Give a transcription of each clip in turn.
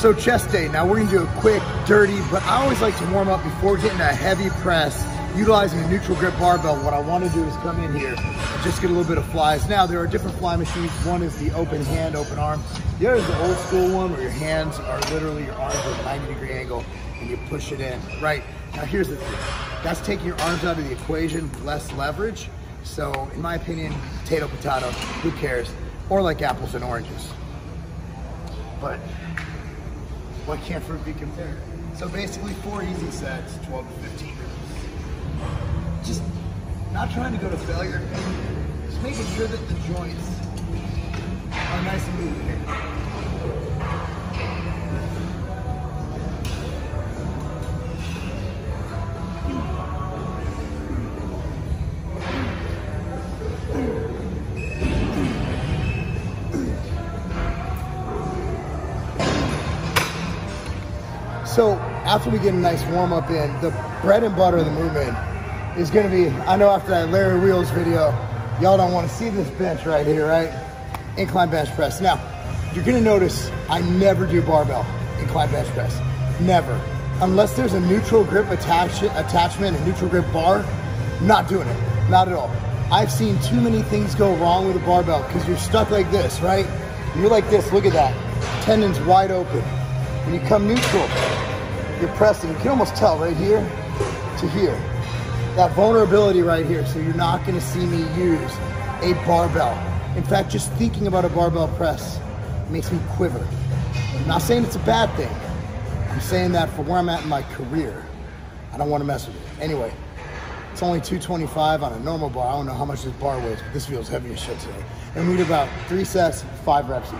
So chest day, now we're gonna do a quick, dirty, but I always like to warm up before getting a heavy press, utilizing a neutral grip barbell. What I wanna do is come in here and just get a little bit of flies. Now, there are different fly machines. One is the open hand, open arm. The other is the old school one where your hands are literally, your arms are at a 90-degree angle and you push it in, right? Now here's the thing, that's taking your arms out of the equation, less leverage. So in my opinion, potato, who cares? Or like apples and oranges. But what can't fruit be compared? So basically 4 easy sets, 12 to 15 minutes. Just not trying to go to failure, just making sure that the joints are nice and moving here. So after we get a nice warm up in, the bread and butter of the movement is gonna be, I know after that Larry Wheels video, y'all don't wanna see this bench right here, right? Incline bench press. Now, you're gonna notice I never do barbell incline bench press, never. Unless there's a neutral grip attachment, a neutral grip bar, not doing it, not at all. I've seen too many things go wrong with a barbell because you're stuck like this, right? You're like this, look at that. Tendons wide open. When you come neutral, you're pressing. You can almost tell right here to here. That vulnerability right here. So you're not gonna see me use a barbell. In fact, just thinking about a barbell press makes me quiver. I'm not saying it's a bad thing. I'm saying that for where I'm at in my career, I don't wanna mess with it. Anyway, it's only 225 on a normal bar. I don't know how much this bar weighs, but this feels heavy as shit today. And we did about 3 sets, 5 reps each.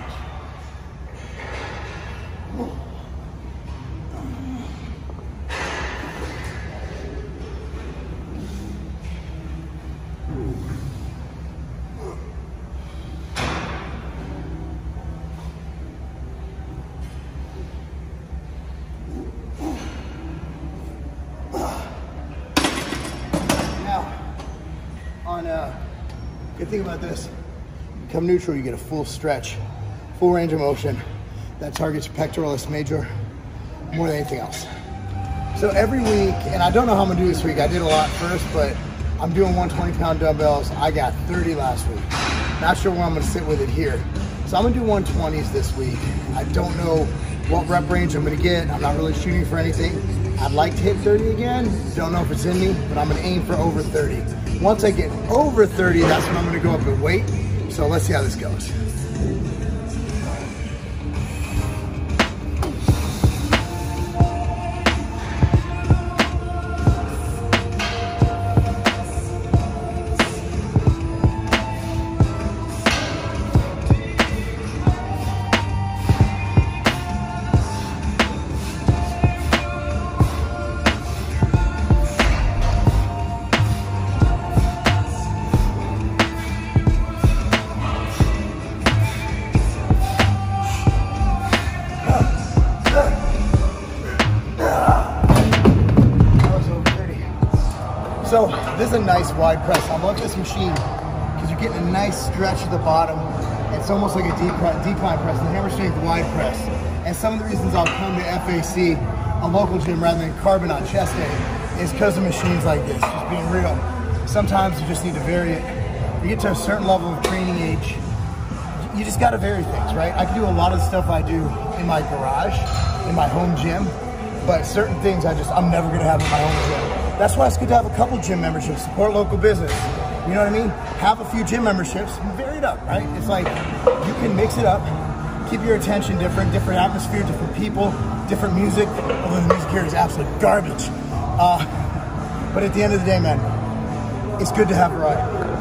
Good thing about this, you come neutral, you get a full stretch, full range of motion that targets your pectoralis major more than anything else. So every week, and I don't know how I'm gonna do this week, I did a lot first, but I'm doing 120-pound dumbbells. I got 30 last week. Not sure where I'm gonna sit with it here. So I'm gonna do 120s this week. I don't know what rep range I'm gonna get. I'm not really shooting for anything. I'd like to hit 30 again. Don't know if it's in me, but I'm gonna aim for over 30. Once I get over 30, that's when I'm gonna go up in weight. So let's see how this goes. So this is a nice wide press. I love this machine because you're getting a nice stretch at the bottom. It's almost like a decline press, the hammer strength wide press. And some of the reasons I'll come to FAC, a local gym, rather than Carbon on chest day, is because of machines like this, just being real. Sometimes you just need to vary it. You get to a certain level of training age, you just gotta vary things, right? I can do a lot of the stuff I do in my garage, in my home gym, but certain things I'm never gonna have in my home gym. That's why it's good to have a couple gym memberships, support local business. You know what I mean? Have a few gym memberships and vary it up, right? It's like, you can mix it up, keep your attention different atmosphere, different people, different music, although the music here is absolute garbage. But at the end of the day, man, it's good to have variety.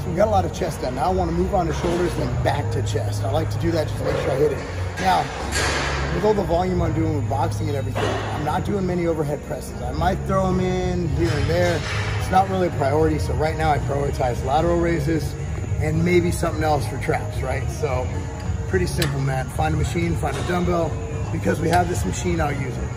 We got a lot of chest done. Now I want to move on to shoulders, then back to chest. I like to do that just to make sure I hit it. Now, with all the volume I'm doing with boxing and everything, I'm not doing many overhead presses. I might throw them in here and there. It's not really a priority, so right now I prioritize lateral raises and maybe something else for traps, right? So pretty simple, man. Find a machine, find a dumbbell. Because we have this machine, I'll use it.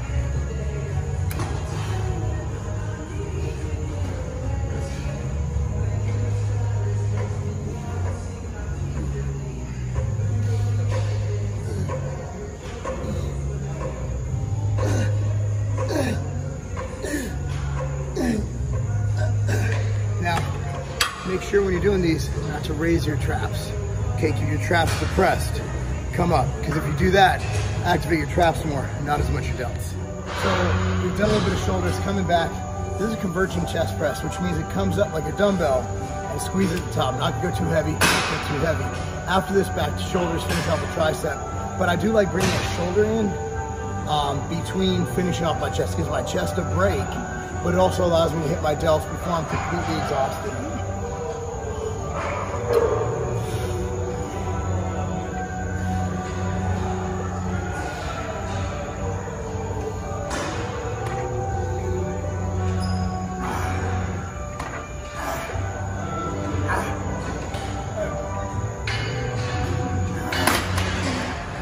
Make sure when you're doing these not to raise your traps. Okay, keep your traps depressed. Come up, because if you do that, activate your traps more, not as much your delts. So we've done a little bit of shoulders, coming back. This is a converging chest press, which means it comes up like a dumbbell and squeeze at the top. Not to go too heavy, not to go too heavy. After this, back to shoulders, finish off the tricep. But I do like bringing a shoulder in between finishing off my chest. Gives my chest a break, but it also allows me to hit my delts before I'm completely exhausted.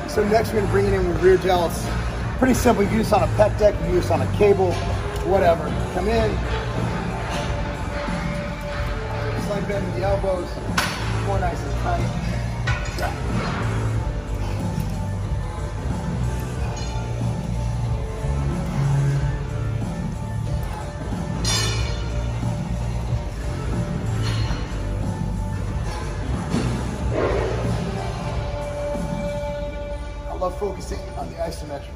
So next we're going to bring it in with rear delts. Pretty simple. You can do this on a pec deck, you can do this on a cable, whatever. Come in, slight bend in the elbows, more nice and tight. Drop. I love focusing on the isometric.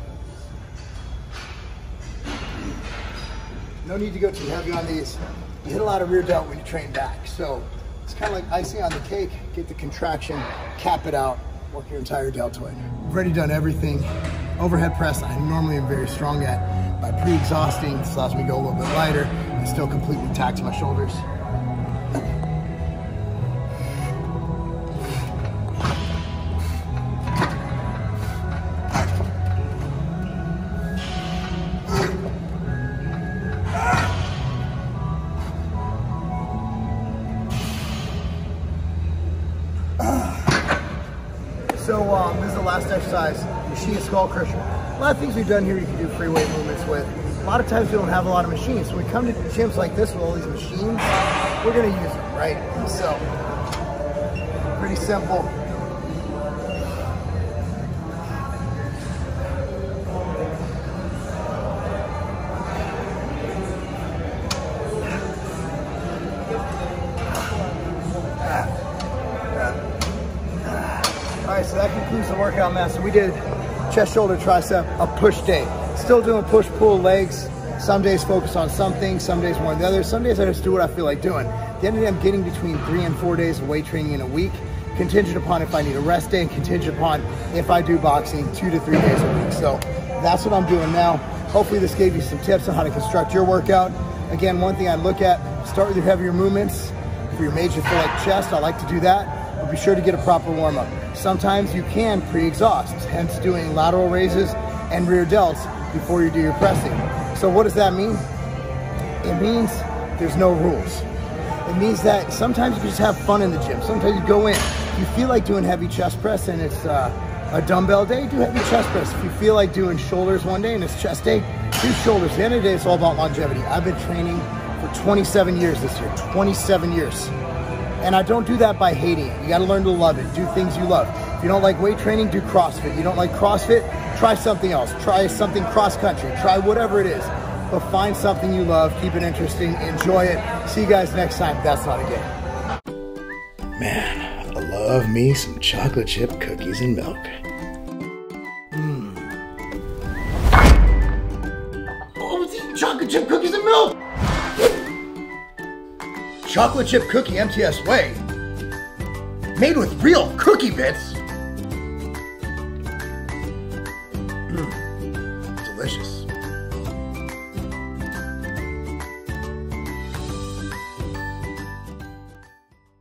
No need to go too heavy on these. You hit a lot of rear delt when you train back. So it's kind of like icing on the cake. Get the contraction, cap it out, work your entire deltoid. I've already done everything. Overhead press, I normally am very strong at. By pre-exhausting, this allows me to go a little bit lighter and still completely tax my shoulders. So this is the last exercise, machine skull crusher. A lot of things we've done here you can do free weight movements with. A lot of times we don't have a lot of machines. So when we come to gyms like this with all these machines, we're gonna use them, right? So, pretty simple. All right, so that concludes the workout, man. So we did chest, shoulder, tricep, a push day. Still doing push, pull, legs. Some days focus on some things, some days more than the others. Some days I just do what I feel like doing. At the end of the day, I'm getting between 3 and 4 days of weight training in a week, contingent upon if I need a rest day, and contingent upon if I do boxing 2 to 3 days a week. So that's what I'm doing now. Hopefully this gave you some tips on how to construct your workout. Again, one thing I look at, start with your heavier movements. For your major full like chest, I like to do that. But be sure to get a proper warm-up. Sometimes you can pre-exhaust, hence doing lateral raises and rear delts before you do your pressing. So what does that mean? It means there's no rules. It means that sometimes you can just have fun in the gym. Sometimes you go in, if you feel like doing heavy chest press and it's a dumbbell day, do heavy chest press. If you feel like doing shoulders one day and it's chest day, do shoulders. At the end of the day, it's all about longevity. I've been training for 27 years this year, 27 years. And I don't do that by hating it. You gotta learn to love it. Do things you love. If you don't like weight training, do CrossFit. You don't like CrossFit, try something else. Try something cross country. Try whatever it is. But find something you love, keep it interesting, enjoy it. See you guys next time. That's not a game. Man, I love me some chocolate chip cookies and milk. Oh, I was eating chocolate chip cookies and milk! Chocolate chip cookie MTS way. Made with real cookie bits.